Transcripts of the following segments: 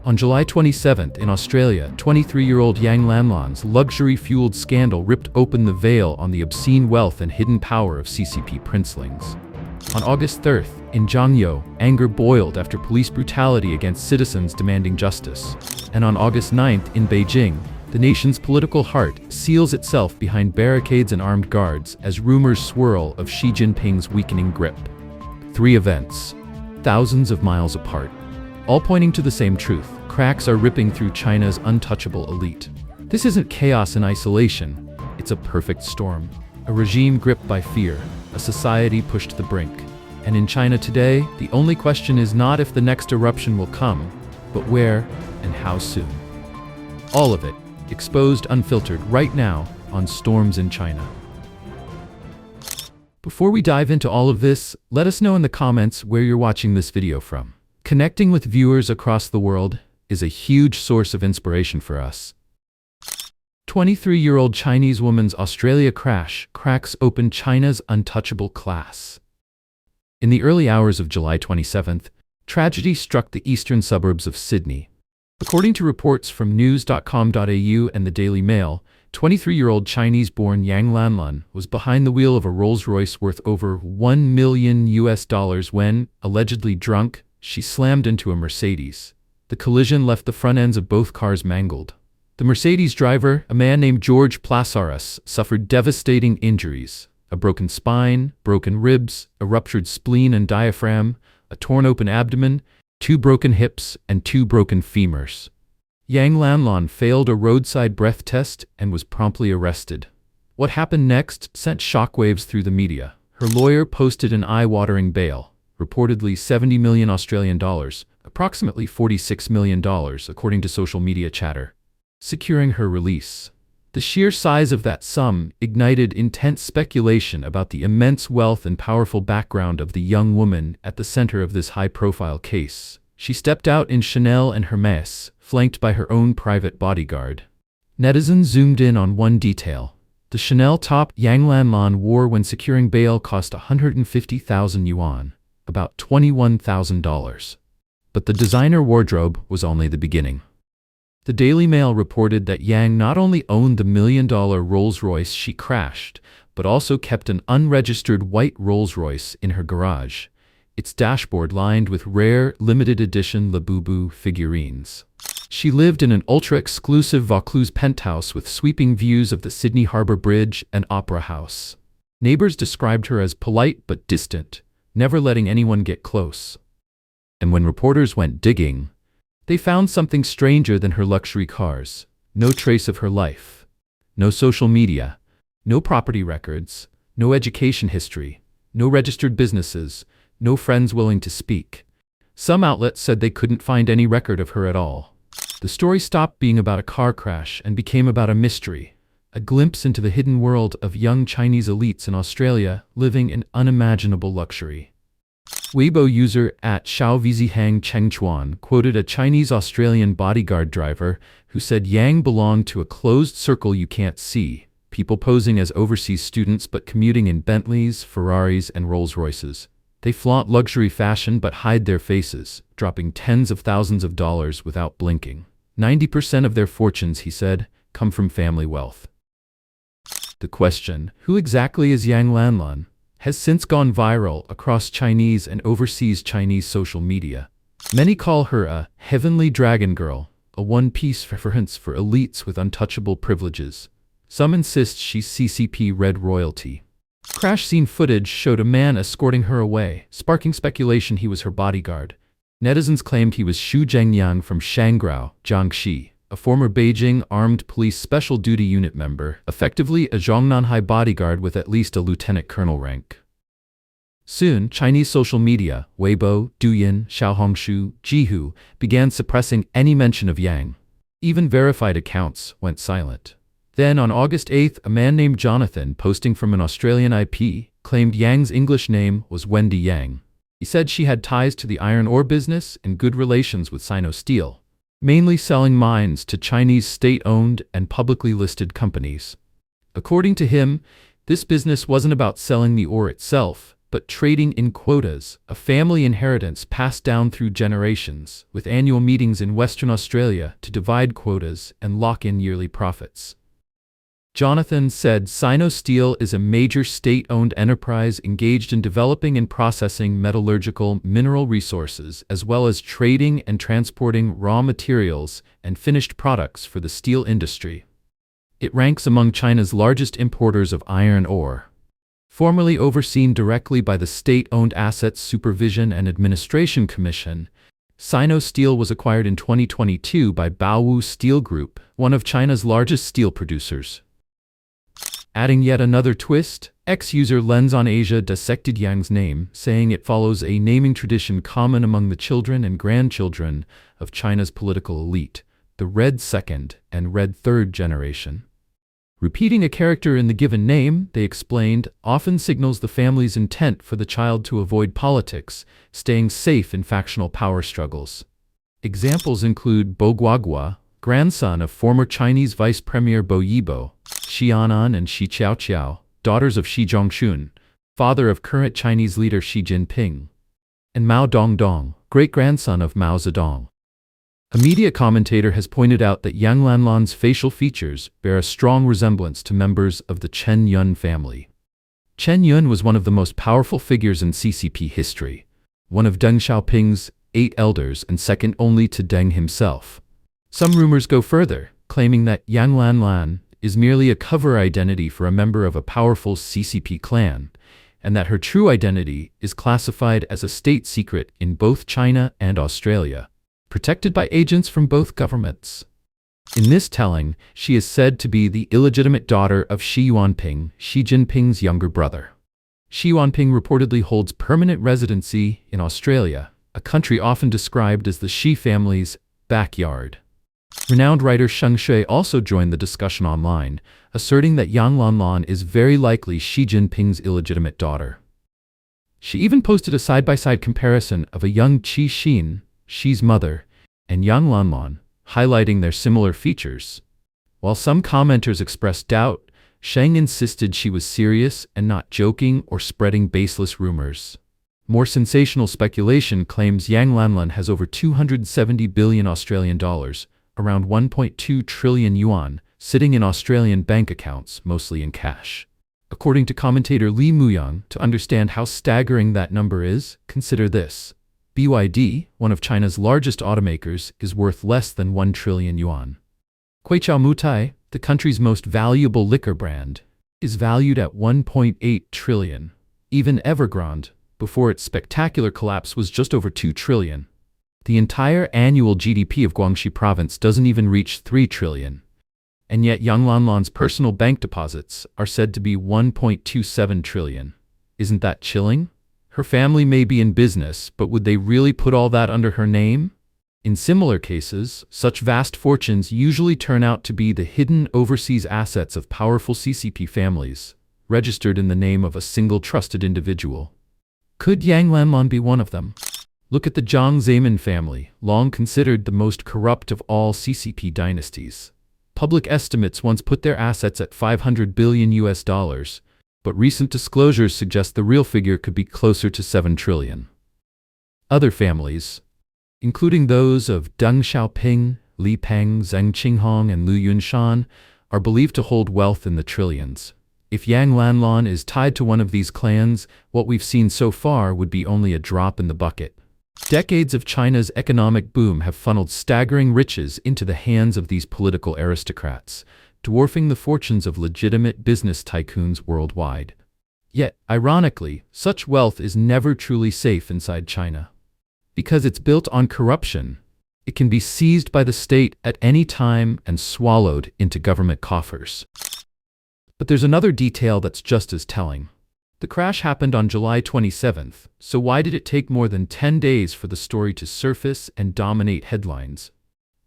On July 27th in Australia, 23-year-old Yang Lanlan's luxury-fueled scandal ripped open the veil on the obscene wealth and hidden power of CCP princelings. On August 3rd, in Jiangyou, anger boiled after police brutality against citizens demanding justice. And on August 9th, in Beijing, the nation's political heart seals itself behind barricades and armed guards as rumors swirl of Xi Jinping's weakening grip. 3 events, thousands of miles apart, all pointing to the same truth. Cracks are ripping through China's untouchable elite. This isn't chaos in isolation, it's a perfect storm. A regime gripped by fear, a society pushed to the brink. And in China today, the only question is not if the next eruption will come, but where and how soon. All of it, exposed unfiltered right now on Storms in China. Before we dive into all of this, let us know in the comments where you're watching this video from. Connecting with viewers across the world is a huge source of inspiration for us. 23-year-old Chinese woman's Australia crash cracks open China's untouchable class. In the early hours of July 27th, tragedy struck the eastern suburbs of Sydney. According to reports from news.com.au and the Daily Mail, 23-year-old Chinese-born Yang Lanlan was behind the wheel of a Rolls-Royce worth over $1 million when, allegedly drunk, she slammed into a Mercedes. The collision left the front ends of both cars mangled. The Mercedes driver, a man named George Plasaras, suffered devastating injuries: a broken spine, broken ribs, a ruptured spleen and diaphragm, a torn open abdomen, 2 broken hips, and 2 broken femurs. Yang Lanlan failed a roadside breath test and was promptly arrested. What happened next sent shockwaves through the media. Her lawyer posted an eye-watering bail, reportedly 70 million Australian dollars, approximately $46 million according to social media chatter, securing her release. The sheer size of that sum ignited intense speculation about the immense wealth and powerful background of the young woman at the center of this high-profile case. She stepped out in Chanel and Hermès, flanked by her own private bodyguard. Netizens zoomed in on one detail. The Chanel top Yang Lanlan wore when securing bail cost 150,000 yuan, about $21,000. But the designer wardrobe was only the beginning. The Daily Mail reported that Yang not only owned the $1 million Rolls-Royce she crashed, but also kept an unregistered white Rolls-Royce in her garage, its dashboard lined with rare, limited-edition Labubu figurines. She lived in an ultra-exclusive Vaucluse penthouse with sweeping views of the Sydney Harbour Bridge and Opera House. Neighbors described her as polite but distant, never letting anyone get close. And when reporters went digging, they found something stranger than her luxury cars. No trace of her life. No social media. No property records. No education history. No registered businesses. No friends willing to speak. Some outlets said they couldn't find any record of her at all. The story stopped being about a car crash and became about a mystery. A glimpse into the hidden world of young Chinese elites in Australia living in unimaginable luxury. Weibo user @ShaoVizihangChengchuan quoted a Chinese-Australian bodyguard driver who said Yang belonged to a closed circle you can't see, people posing as overseas students but commuting in Bentleys, Ferraris, and Rolls-Royces. They flaunt luxury fashion but hide their faces, dropping tens of thousands of dollars without blinking. 90% of their fortunes, he said, come from family wealth. The question, who exactly is Yang Lanlan, has since gone viral across Chinese and overseas Chinese social media. Many call her a heavenly dragon girl, a one-piece reference for elites with untouchable privileges. Some insist she's CCP red royalty. Crash scene footage showed a man escorting her away, sparking speculation he was her bodyguard. Netizens claimed he was Xu Zhengyang from Shangrao, Jiangxi, a former Beijing Armed Police Special Duty Unit member, effectively a Zhongnanhai bodyguard with at least a lieutenant colonel rank. Soon, Chinese social media, Weibo, Douyin, Xiaohongshu, Jihu, began suppressing any mention of Yang. Even verified accounts went silent. Then, on August 8th, a man named Jonathan, posting from an Australian IP, claimed Yang's English name was Wendy Yang. He said she had ties to the iron ore business and good relations with Sino-Steel, mainly selling mines to Chinese state-owned and publicly listed companies. According to him, this business wasn't about selling the ore itself, but trading in quotas, a family inheritance passed down through generations, with annual meetings in Western Australia to divide quotas and lock in yearly profits. Jonathan said Sino-Steel is a major state-owned enterprise engaged in developing and processing metallurgical mineral resources as well as trading and transporting raw materials and finished products for the steel industry. It ranks among China's largest importers of iron ore. Formerly overseen directly by the State-Owned Assets Supervision and Administration Commission, Sino-Steel was acquired in 2022 by Baowu Steel Group, one of China's largest steel producers. Adding yet another twist, ex-user Lens on Asia dissected Yang's name, saying it follows a naming tradition common among the children and grandchildren of China's political elite, the Red Second and Red Third generation. Repeating a character in the given name, they explained, often signals the family's intent for the child to avoid politics, staying safe in factional power struggles. Examples include Bo Guagua, grandson of former Chinese Vice Premier Bo Yibo, Xi Yan'an and Xi Qiaoqiao, daughters of Xi Zhongxun, father of current Chinese leader Xi Jinping, and Mao Dongdong, great-grandson of Mao Zedong. A media commentator has pointed out that Yang Lanlan's facial features bear a strong resemblance to members of the Chen Yun family. Chen Yun was one of the most powerful figures in CCP history, one of Deng Xiaoping's 8 elders and second only to Deng himself. Some rumors go further, claiming that Yang Lanlan is merely a cover identity for a member of a powerful CCP clan, and that her true identity is classified as a state secret in both China and Australia, protected by agents from both governments. In this telling, she is said to be the illegitimate daughter of Xi Jinping, Xi Jinping's younger brother. Xi Jinping reportedly holds permanent residency in Australia, a country often described as the Xi family's backyard. Renowned writer Sheng Shui also joined the discussion online, asserting that Yang Lanlan is very likely Xi Jinping's illegitimate daughter. She even posted a side-by-side comparison of a young Qi Xin, Xi's mother, and Yang Lanlan, highlighting their similar features. While some commenters expressed doubt, Sheng insisted she was serious and not joking or spreading baseless rumors. More sensational speculation claims Yang Lanlan has over 270 billion Australian dollars, around 1.2 trillion yuan, sitting in Australian bank accounts, mostly in cash. According to commentator Li Muyang, to understand how staggering that number is, consider this. BYD, one of China's largest automakers, is worth less than 1 trillion yuan. Kweichow Mutai, the country's most valuable liquor brand, is valued at 1.8 trillion. Even Evergrande, before its spectacular collapse, was just over 2 trillion. The entire annual GDP of Guangxi province doesn't even reach 3 trillion. And yet Yang Lanlan's personal bank deposits are said to be 1.27 trillion. Isn't that chilling? Her family may be in business, but would they really put all that under her name? In similar cases, such vast fortunes usually turn out to be the hidden overseas assets of powerful CCP families, registered in the name of a single trusted individual. Could Yang Lanlan be one of them? Look at the Jiang Zemin family, long considered the most corrupt of all CCP dynasties. Public estimates once put their assets at $500 billion, but recent disclosures suggest the real figure could be closer to 7 trillion. Other families, including those of Deng Xiaoping, Li Peng, Zheng Qinghong, and Lu Yunshan, are believed to hold wealth in the trillions. If Yang Lanlan is tied to one of these clans, what we've seen so far would be only a drop in the bucket. Decades of China's economic boom have funneled staggering riches into the hands of these political aristocrats, dwarfing the fortunes of legitimate business tycoons worldwide. Yet, ironically, such wealth is never truly safe inside China. Because it's built on corruption, it can be seized by the state at any time and swallowed into government coffers. But there's another detail that's just as telling. The crash happened on July 27th, so why did it take more than 10 days for the story to surface and dominate headlines?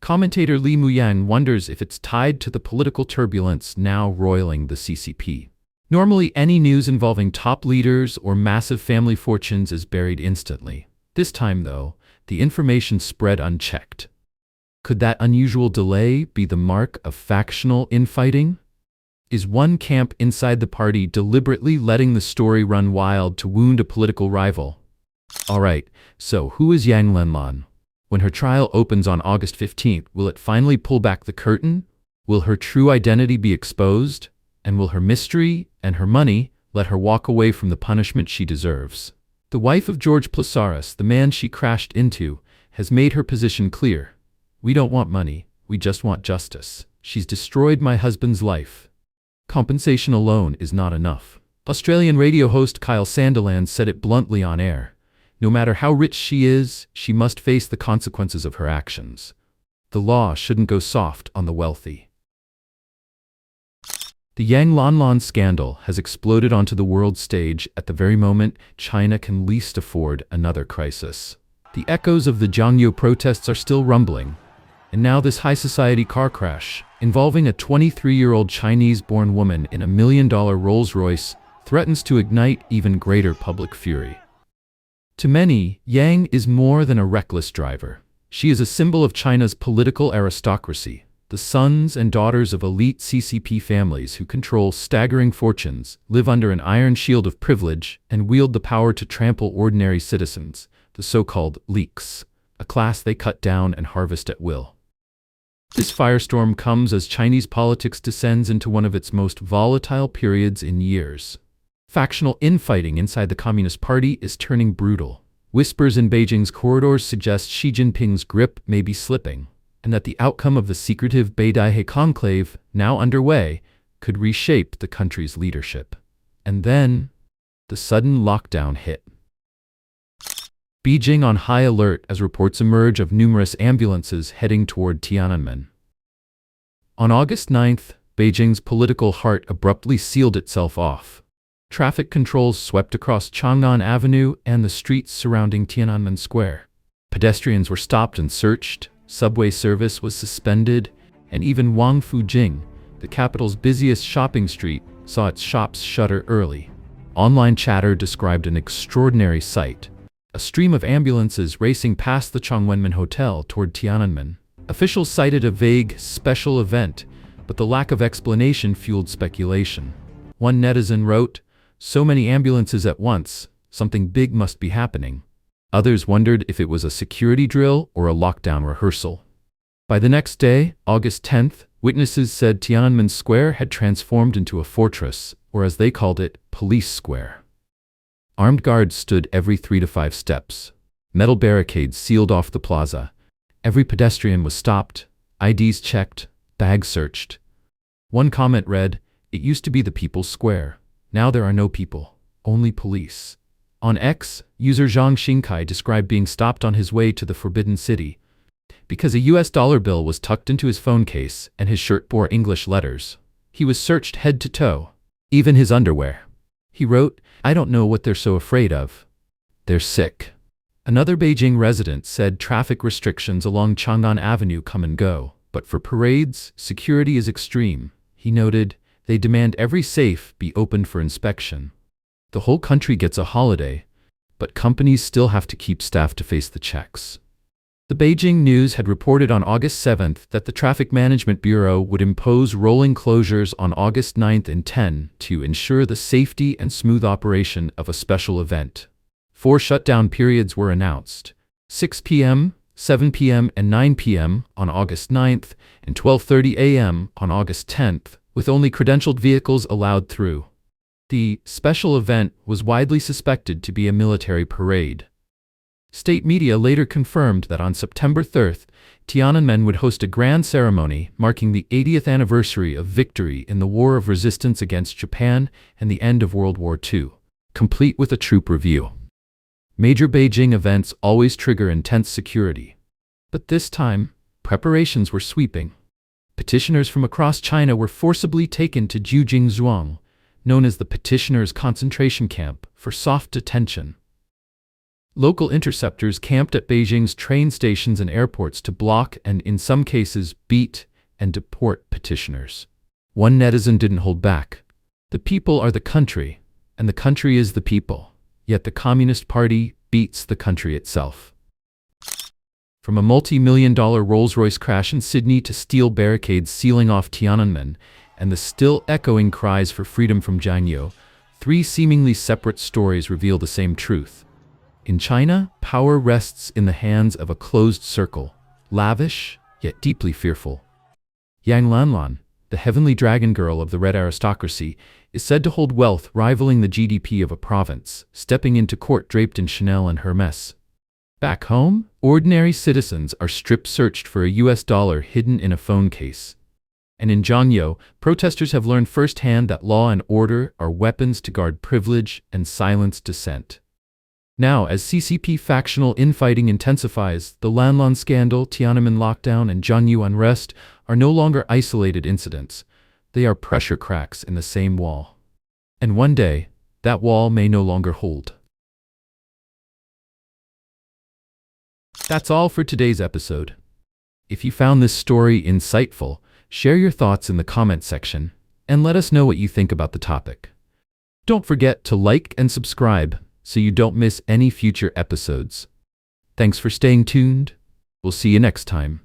Commentator Li Muyang wonders if it's tied to the political turbulence now roiling the CCP. Normally, any news involving top leaders or massive family fortunes is buried instantly. This time, though, the information spread unchecked. Could that unusual delay be the mark of factional infighting? Is one camp inside the party deliberately letting the story run wild to wound a political rival? Alright, so who is Yang Lanlan? When her trial opens on August 15th, will it finally pull back the curtain? Will her true identity be exposed? And will her mystery and her money let her walk away from the punishment she deserves? The wife of George Plasaris, the man she crashed into, has made her position clear. We don't want money, we just want justice. She's destroyed my husband's life. Compensation alone is not enough. Australian radio host Kyle Sandilands said it bluntly on air. No matter how rich she is, she must face the consequences of her actions. The law shouldn't go soft on the wealthy. The Yang Lanlan scandal has exploded onto the world stage at the very moment China can least afford another crisis. The echoes of the Jiangyou protests are still rumbling, and now this high society car crash, involving a 23-year-old Chinese-born woman in a $1 million Rolls-Royce, threatens to ignite even greater public fury. To many, Yang is more than a reckless driver. She is a symbol of China's political aristocracy, the sons and daughters of elite CCP families who control staggering fortunes, live under an iron shield of privilege, and wield the power to trample ordinary citizens, the so-called leaks, a class they cut down and harvest at will. This firestorm comes as Chinese politics descends into one of its most volatile periods in years. Factional infighting inside the Communist Party is turning brutal. Whispers in Beijing's corridors suggest Xi Jinping's grip may be slipping, and that the outcome of the secretive Beidaihe conclave, now underway, could reshape the country's leadership. And then, the sudden lockdown hit. Beijing on high alert as reports emerge of numerous ambulances heading toward Tiananmen. On August 9th, Beijing's political heart abruptly sealed itself off. Traffic controls swept across Chang'an Avenue and the streets surrounding Tiananmen Square. Pedestrians were stopped and searched, subway service was suspended, and even Wangfujing, the capital's busiest shopping street, saw its shops shutter early. Online chatter described an extraordinary sight. A stream of ambulances racing past the Chongwenmen Hotel toward Tiananmen. Officials cited a vague, special event, but the lack of explanation fueled speculation. One netizen wrote, "So many ambulances at once, something big must be happening." Others wondered if it was a security drill or a lockdown rehearsal. By the next day, August 10th, witnesses said Tiananmen Square had transformed into a fortress, or as they called it, Police Square. Armed guards stood every 3 to 5 steps. Metal barricades sealed off the plaza. Every pedestrian was stopped, IDs checked, bags searched. One comment read, "It used to be the People's Square. Now there are no people, only police." On X, user Zhang Xingkai described being stopped on his way to the Forbidden City because a US dollar bill was tucked into his phone case and his shirt bore English letters. He was searched head to toe, even his underwear. He wrote, "I don't know what they're so afraid of. They're sick." Another Beijing resident said traffic restrictions along Chang'an Avenue come and go, but for parades, security is extreme. He noted, "They demand every safe be opened for inspection. The whole country gets a holiday, but companies still have to keep staff to face the checks." The Beijing News had reported on August 7th that the Traffic Management Bureau would impose rolling closures on August 9th and 10 to ensure the safety and smooth operation of a special event. 4 shutdown periods were announced: 6 p.m., 7 p.m., and 9 p.m. on August 9th, and 12:30 a.m. on August 10th, with only credentialed vehicles allowed through. The special event was widely suspected to be a military parade. State media later confirmed that on September 3rd, Tiananmen would host a grand ceremony marking the 80th anniversary of victory in the War of Resistance against Japan and the end of World War II, complete with a troop review. Major Beijing events always trigger intense security. But this time, preparations were sweeping. Petitioners from across China were forcibly taken to Jiangyou, known as the Petitioners' Concentration Camp, for soft detention. Local interceptors camped at Beijing's train stations and airports to block and, in some cases, beat and deport petitioners. One netizen didn't hold back. "The people are the country, and the country is the people. Yet the Communist Party beats the country itself." From a multi-million-dollar Rolls-Royce crash in Sydney to steel barricades sealing off Tiananmen, and the still echoing cries for freedom from Jiangyou, three seemingly separate stories reveal the same truth. In China, power rests in the hands of a closed circle, lavish, yet deeply fearful. Yang Lanlan, the heavenly dragon girl of the red aristocracy, is said to hold wealth rivaling the GDP of a province, stepping into court draped in Chanel and Hermes. Back home, ordinary citizens are strip-searched for a US dollar hidden in a phone case. And in Jiangyou, protesters have learned firsthand that law and order are weapons to guard privilege and silence dissent. Now, as CCP factional infighting intensifies, the Lanlan scandal, Tiananmen lockdown, and Jiangyou unrest are no longer isolated incidents. They are pressure cracks in the same wall. And one day, that wall may no longer hold. That's all for today's episode. If you found this story insightful, share your thoughts in the comment section and let us know what you think about the topic. Don't forget to like and subscribe so you don't miss any future episodes. Thanks for staying tuned. We'll see you next time.